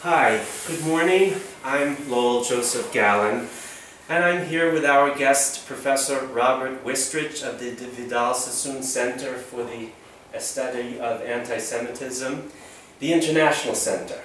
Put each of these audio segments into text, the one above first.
Hi, good morning. I'm Lowell Joseph Gallin, and I'm here with our guest, Professor Robert Wistrich of the Vidal Sassoon Center for the Study of Antisemitism, the International Center.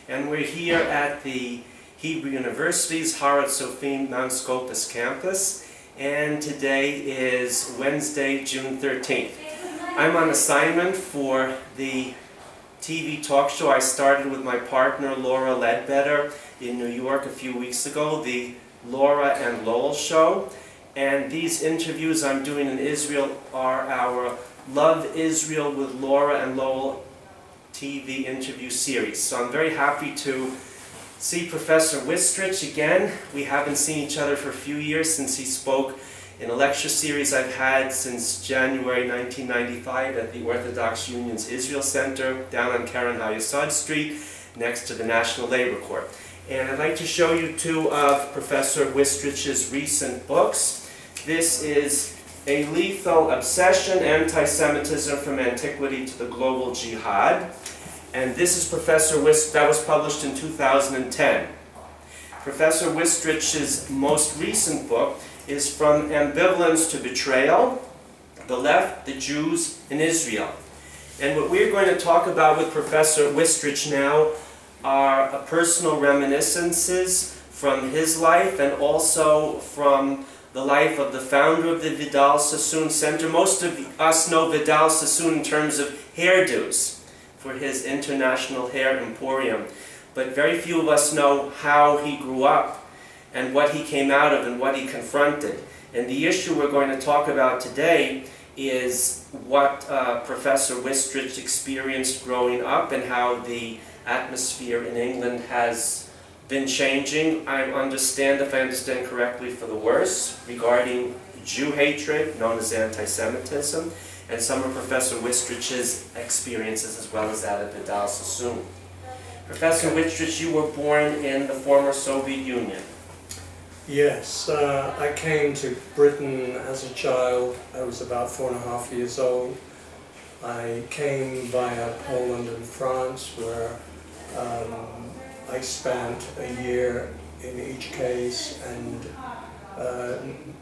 And we're here at the Hebrew University's Har Sophim Mount Scopus campus, and today is Wednesday, June 13th. I'm on assignment for the TV talk show I started with my partner Laura Ledbetter in New York a few weeks ago, the Laura and Lowell show. And these interviews I'm doing in Israel are our Love Israel with Laura and Lowell TV interview series. So I'm very happy to see Professor Wistrich again. We haven't seen each other for a few years since he spoke in a lecture series I've had since January 1995 at the Orthodox Union's Israel Center down on Karen Hayesod Street next to the National Labor Corps. And I'd like to show you two of Professor Wistrich's recent books. This is A Lethal Obsession, Anti-Semitism from Antiquity to the Global Jihad. And this is Professor Wistrich, that was published in 2010. Professor Wistrich's most recent book is From Ambivalence to Betrayal, The Left, the Jews, and Israel. And what we're going to talk about with Professor Wistrich now are personal reminiscences from his life and also from the life of the founder of the Vidal Sassoon Center. Most of us know Vidal Sassoon in terms of hairdos for his International Hair Emporium, but very few of us know how he grew up and what he came out of and what he confronted. And the issue we're going to talk about today is what Professor Wistrich experienced growing up and how the atmosphere in England has been changing. I understand, if I understand correctly, for the worse regarding Jew hatred, known as anti-Semitism, and some of Professor Wistrich's experiences as well as that of Vidal Sassoon. Professor Wistrich, you were born in the former Soviet Union. Yes, I came to Britain as a child. I was about 4.5 years old. I came via Poland and France, where I spent a year in each case and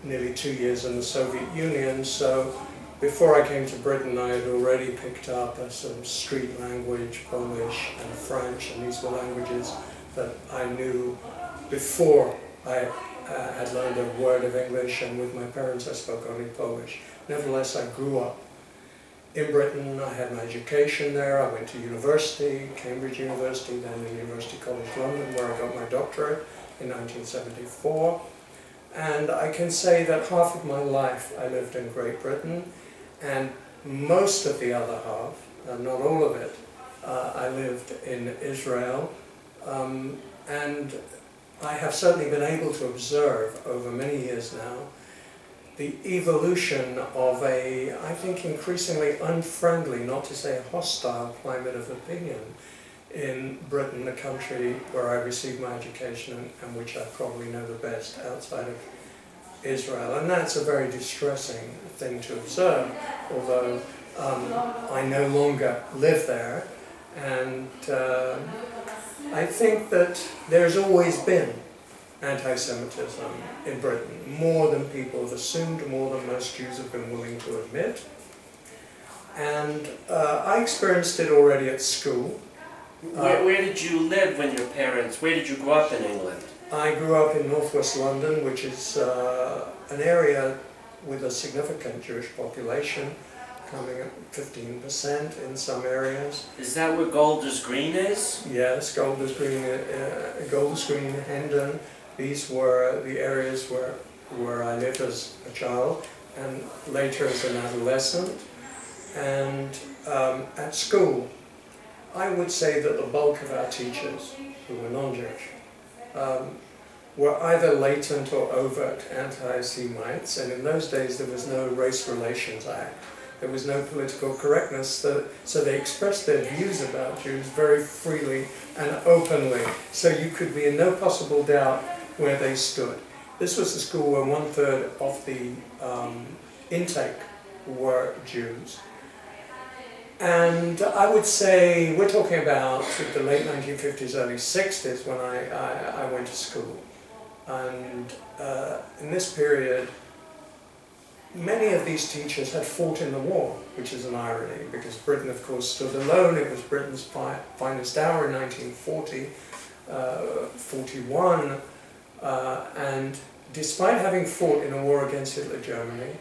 nearly 2 years in the Soviet Union. So before I came to Britain, I had already picked up some street language, Polish and French, and these were languages that I knew before I had learned a word of English, and with my parents I spoke only Polish. Nevertheless, I grew up in Britain. I had my education there. I went to university, Cambridge University, then the University College London, where I got my doctorate in 1974. And I can say that half of my life I lived in Great Britain, and most of the other half, not all of it, I lived in Israel. And I have certainly been able to observe over many years now the evolution of a, I think, increasingly unfriendly, not to say a hostile climate of opinion in Britain, the country where I received my education and which I probably know the best outside of Israel. And that's a very distressing thing to observe, although I no longer live there. And I think that there's always been anti-Semitism in Britain, more than people have assumed, more than most Jews have been willing to admit. And I experienced it already at school. Where did you live when your parents, where did you grow up in England? I grew up in northwest London, which is an area with a significant Jewish population, coming at 15% in some areas. Is that where Golders Green is? Yes, Golders Green, Hendon. These were the areas where I lived as a child and later as an adolescent. And at school, I would say that the bulk of our teachers, who were non-Jewish, were either latent or overt anti-Semites, and in those days there was no Race Relations Act. There was no political correctness, so they expressed their views about Jews very freely and openly, so you could be in no possible doubt where they stood. This was a school where 1/3 of the intake were Jews. And I would say we're talking about the late 1950s, early 60s when I went to school. And in this period, many of these teachers had fought in the war, which is an irony, because Britain, of course, stood alone. It was Britain's finest hour in 1940, 41, and despite having fought in a war against Hitler Germany,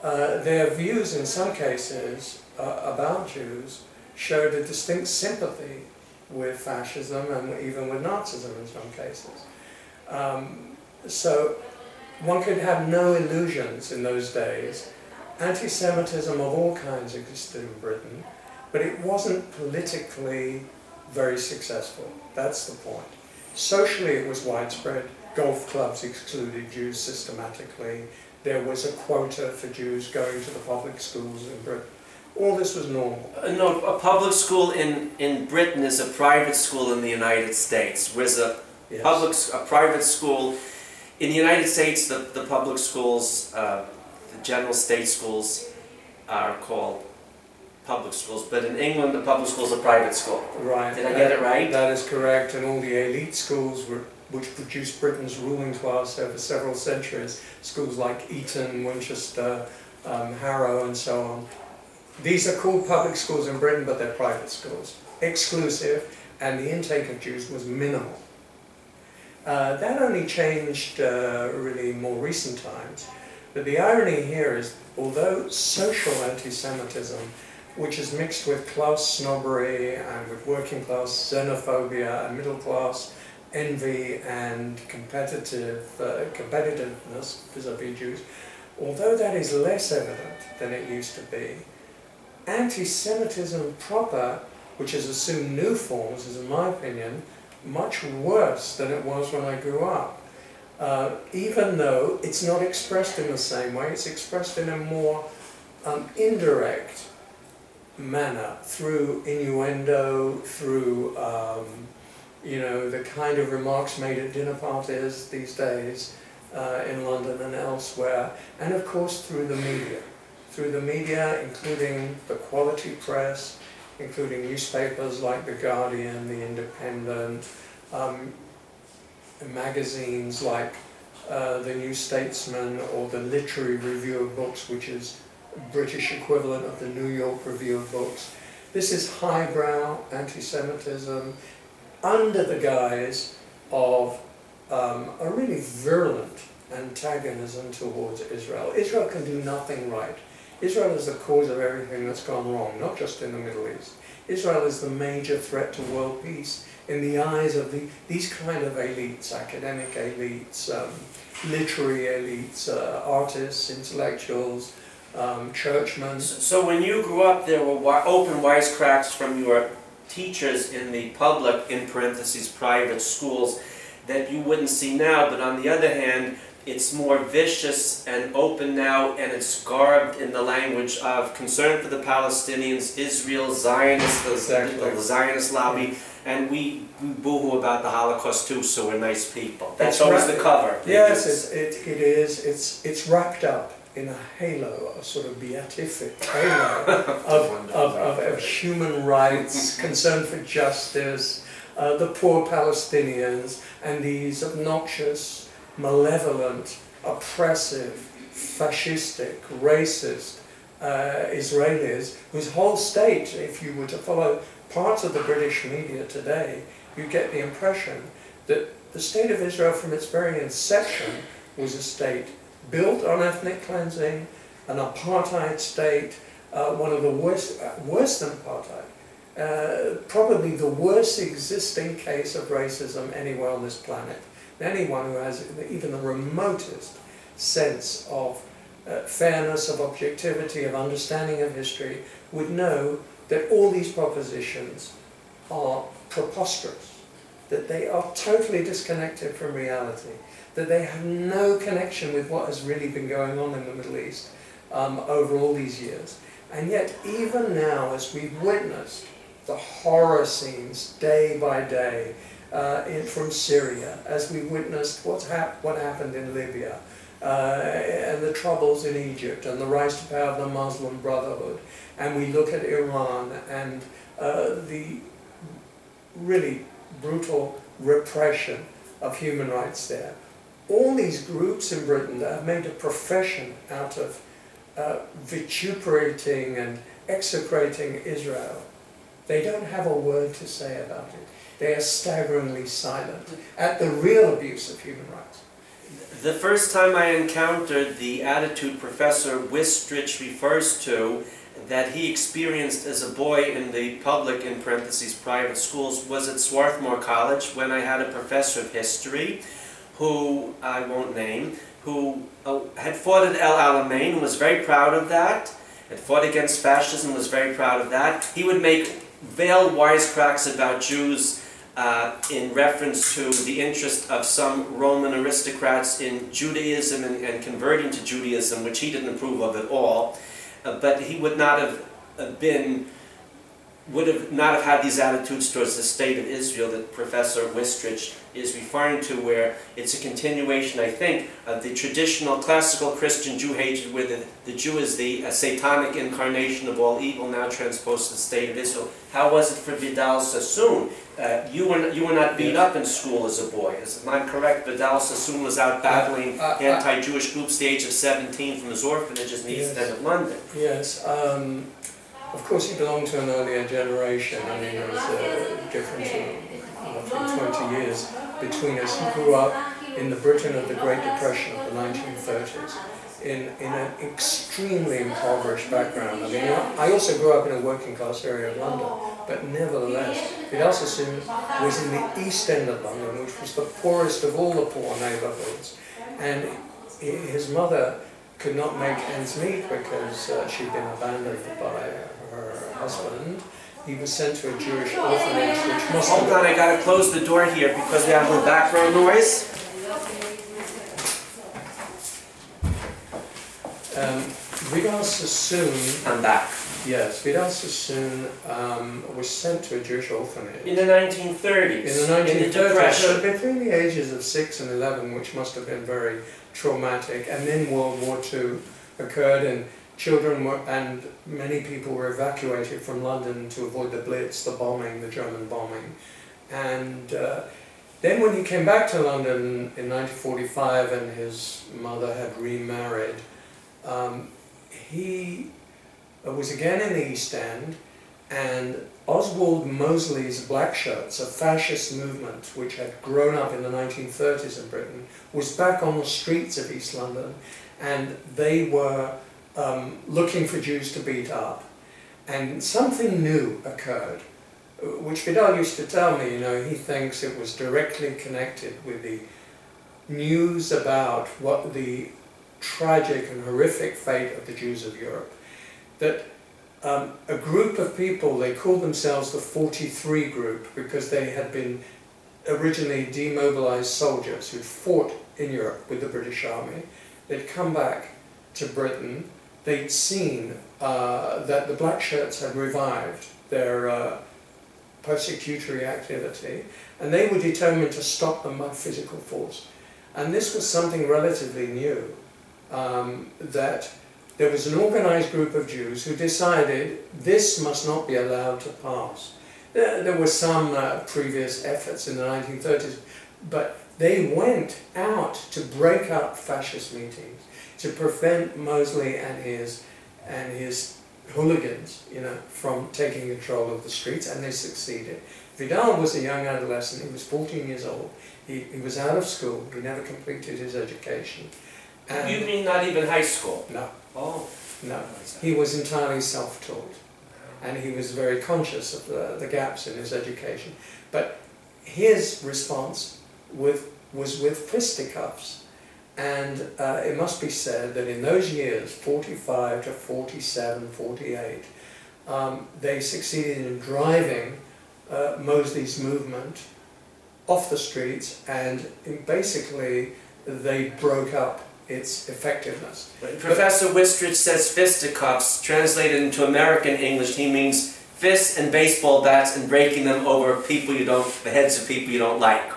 their views in some cases about Jews showed a distinct sympathy with fascism and even with Nazism in some cases. So one could have no illusions in those days. Anti-Semitism of all kinds existed in Britain, but it wasn't politically very successful. That's the point. Socially it was widespread. Golf clubs excluded Jews systematically. There was a quota for Jews going to the public schools in Britain. All this was normal. No, a public school in Britain is a private school in the United States, whereas a private school in the United States, the public schools, the general state schools are called public schools, but in England the public school is a private school. Right. Did I get it right? That is correct, and all the elite schools which produced Britain's ruling class over several centuries, schools like Eton, Winchester, Harrow and so on. These are called public schools in Britain, but they're private schools, exclusive, and the intake of Jews was minimal. That only changed really in more recent times, but the irony here is, although social anti-Semitism, which is mixed with class snobbery and with working class xenophobia and middle class envy and competitiveness vis-à-vis Jews, although that is less evident than it used to be, anti-Semitism proper, which has assumed new forms, is in my opinion much worse than it was when I grew up. Even though it's not expressed in the same way, it's expressed in a more indirect manner, through innuendo, through you know, the kind of remarks made at dinner parties these days in London and elsewhere, and of course through the media. Through the media, including the quality press, including newspapers like The Guardian, The Independent, magazines like The New Statesman or the Literary Review of Books, which is British equivalent of the New York Review of Books. This is highbrow anti-Semitism under the guise of a really virulent antagonism towards Israel. Israel can do nothing right. Israel is the cause of everything that's gone wrong, not just in the Middle East. Israel is the major threat to world peace in the eyes of these kind of elites, academic elites, literary elites, artists, intellectuals, churchmen. So when you grew up, there were open wisecracks from your teachers in the public, in parentheses, private schools that you wouldn't see now, but on the other hand, it's more vicious and open now, and it's garbed in the language of concern for the Palestinians, Israel, Zionists, the Zionist lobby, and we boo-hoo about the Holocaust too, so we're nice people. That's always the cover. Yes, it is. It's wrapped up in a halo, a sort of beatific halo of human rights, concern for justice, the poor Palestinians, and these obnoxious, malevolent, oppressive, fascistic, racist Israelis, whose whole state, if you were to follow parts of the British media today, you get the impression that the state of Israel from its very inception was a state built on ethnic cleansing, an apartheid state, one of the worse than apartheid, probably the worst existing case of racism anywhere on this planet. Anyone who has even the remotest sense of fairness, of objectivity, of understanding of history, would know that all these propositions are preposterous, that they are totally disconnected from reality, that they have no connection with what has really been going on in the Middle East over all these years. And yet, even now, as we've witnessed the horror scenes day by day from Syria, as we witnessed what happened in Libya, and the troubles in Egypt and the rise to power of the Muslim Brotherhood, and we look at Iran and the really brutal repression of human rights there. All these groups in Britain that have made a profession out of vituperating and execrating Israel, they don't have a word to say about it. They are staggeringly silent at the real abuse of human rights. The first time I encountered the attitude Professor Wistrich refers to that he experienced as a boy in the public, in parentheses, private schools, was at Swarthmore College when I had a professor of history who I won't name, who had fought at El Alamein and was very proud of that, had fought against fascism, was very proud of that. He would make veiled wisecracks about Jews in reference to the interest of some Roman aristocrats in Judaism and converting to Judaism, which he didn't approve of at all. But he would not have not have had these attitudes towards the state of Israel that Professor Wistrich is referring to, where it's a continuation, I think, of the traditional classical Christian Jew hatred, where the Jew is the satanic incarnation of all evil, now transposed to the state of Israel. How was it for Vidal Sassoon? You were not beat up in school as a boy. Am I correct? Vidal Sassoon was out battling anti-Jewish groups at the age of 17 from his orphanages in the East End of London. Yes. Of course, he belonged to an earlier generation. I mean, there was a difference of roughly 20 years between us. He grew up in the Britain of the Great Depression of the 1930s, in an extremely impoverished background. I mean, I also grew up in a working class area of London, but nevertheless, Vidal Sassoon was in the East End of London, which was the poorest of all the poor neighbourhoods. And his mother could not make ends meet because she'd been abandoned by her husband. He was sent to a Jewish orphanage, which must Hold on, I gotta close the door here because we have a little background noise. Vidal Sassoon... I'm back. Yes, Vidal Sassoon was sent to a Jewish orphanage. In the 1930s. In the 1930s. In the Depression. So between the ages of 6 and 11, which must have been very traumatic, and then World War II occurred, and children were, and many people were evacuated from London to avoid the Blitz, the bombing, the German bombing. And then when he came back to London in 1945 and his mother had remarried, he was again in the East End, and Oswald Mosley's Black Shirts, a fascist movement which had grown up in the 1930s in Britain, was back on the streets of East London, and they were looking for Jews to beat up. And something new occurred, which Vidal used to tell me, you know, he thinks it was directly connected with the news about what the tragic and horrific fate of the Jews of Europe. That a group of people, they called themselves the 43 group because they had been originally demobilized soldiers who'd fought in Europe with the British Army. They'd come back to Britain. They'd seen that the Black Shirts had revived their persecutory activity, and they were determined to stop them by physical force. And this was something relatively new, that there was an organized group of Jews who decided this must not be allowed to pass. There were some previous efforts in the 1930s, but they went out to break up fascist meetings, to prevent Mosley and his hooligans, you know, from taking control of the streets, and they succeeded. Vidal was a young adolescent. He was 14 years old. He was out of school. He never completed his education. And you mean not even high school? No. Oh. No. He was entirely self-taught, and he was very conscious of the gaps in his education. But his response was with fisticuffs. And it must be said that in those years, 45 to 47, 48, they succeeded in driving Mosley's movement off the streets, and basically they broke up its effectiveness. Professor Wistrich says fisticuffs. Translated into American English, he means fists and baseball bats and breaking them over people you don't, the heads of people you don't like.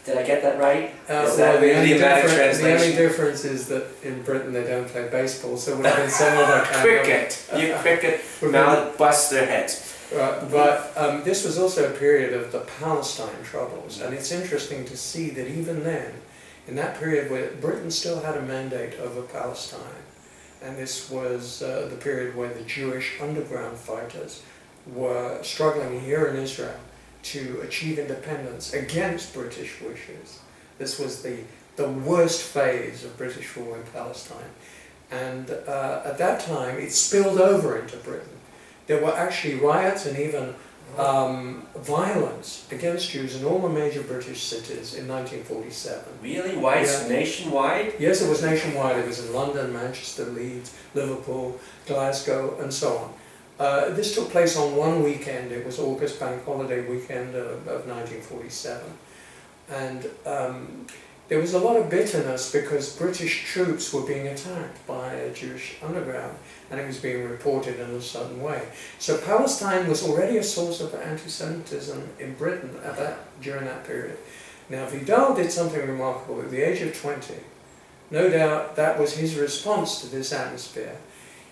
Did I get that right? Well, the only difference is that in Britain they don't play baseball, so it would have been some other kind cricket. Cricket, now bust their heads. But this was also a period of the Palestine troubles, and it's interesting to see that even then, in that period where Britain still had a mandate over Palestine, and this was the period where the Jewish underground fighters were struggling here in Israel to achieve independence against British wishes. This was the worst phase of British rule in Palestine. And at that time, it spilled over into Britain. There were actually riots and even violence against Jews in all the major British cities in 1947. Really? Why? Yeah. Nationwide? Yes, it was nationwide. It was in London, Manchester, Leeds, Liverpool, Glasgow, and so on. This took place on one weekend. It was August bank holiday weekend of 1947. And there was a lot of bitterness because British troops were being attacked by a Jewish underground, and it was being reported in a certain way. So Palestine was already a source of anti-Semitism in Britain during that period. Now Vidal did something remarkable at the age of 20. No doubt that was his response to this atmosphere.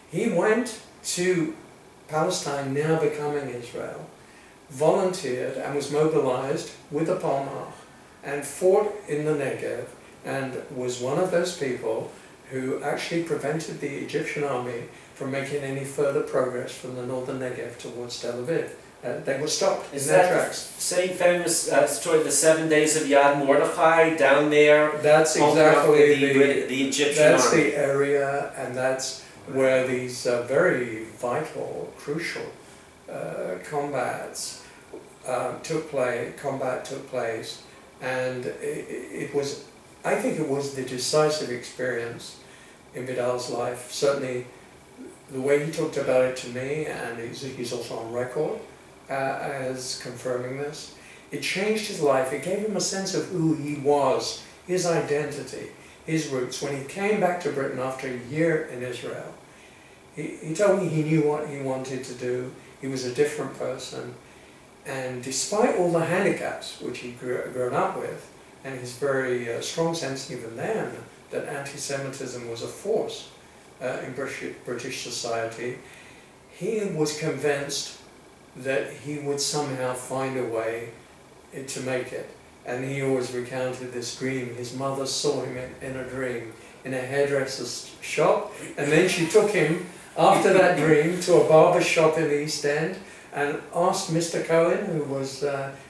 He went to Palestine, now becoming Israel, volunteered and was mobilized with the Palmach and fought in the Negev, and was one of those people who actually prevented the Egyptian army from making any further progress from the northern Negev towards Tel Aviv. They were stopped in their tracks. Same famous story, the 7 days of Yad Mordechai down there? That's exactly the Egyptian army. That's the area, and that's where these very vital, crucial combat took place, and I think it was the decisive experience in Vidal's life. Certainly, the way he talked about it to me, and he's also on record as confirming this, it changed his life. It gave him a sense of who he was, his identity, his roots. When he came back to Britain after a year in Israel, he told me he knew what he wanted to do. He was a different person, and despite all the handicaps which he'd grown up with, and his very strong sense even then that anti-Semitism was a force in British society, he was convinced that he would somehow find a way to make it. And he always recounted this dream. His mother saw him in a dream in a hairdresser's shop, and then she took him after that dream to a barber shop in the East End and asked Mr. Cohen, who was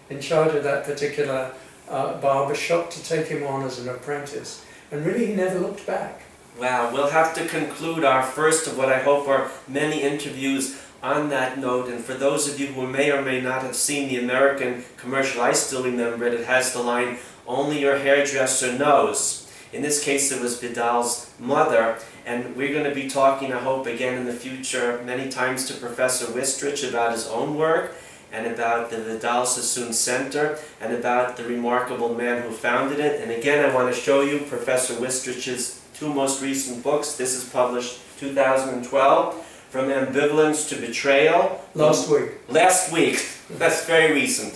in charge of that particular barber shop, to take him on as an apprentice. And really he never looked back. Wow, we'll have to conclude our first of what I hope are many interviews on that note. And for those of you who may or may not have seen the American commercial, I still remember it. It has the line, "Only your hairdresser knows." In this case, it was Vidal's mother. And we're going to be talking, I hope, again in the future, many times to Professor Wistrich about his own work, and about the Vidal Sassoon Center, and about the remarkable man who founded it. And again, I want to show you Professor Wistrich's two most recent books. This is published 2012, From Ambivalence to Betrayal. Last week. Last week. That's very recent.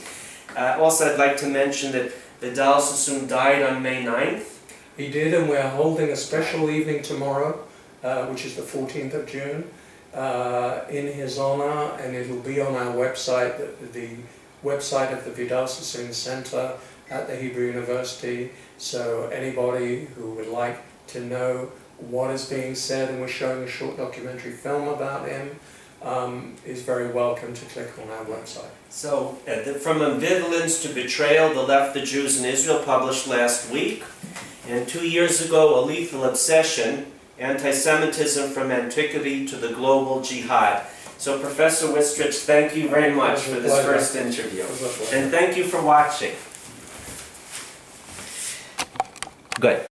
Also, I'd like to mention that Vidal Sassoon died on May 9th. He did, and we're holding a special evening tomorrow, which is the 14th of June, in his honor, and it'll be on our website, the website of the Vidal Sassoon Center at the Hebrew University. So anybody who would like to know what is being said, and we're showing a short documentary film about him, is very welcome to click on our website. So, From Ambivalence to Betrayal, The Left, the Jews in Israel, published last week. And 2 years ago, A Lethal Obsession, Anti-Semitism from Antiquity to the Global Jihad. So Professor Wistrich, thank you very much for this first interview. And thank you for watching. Good.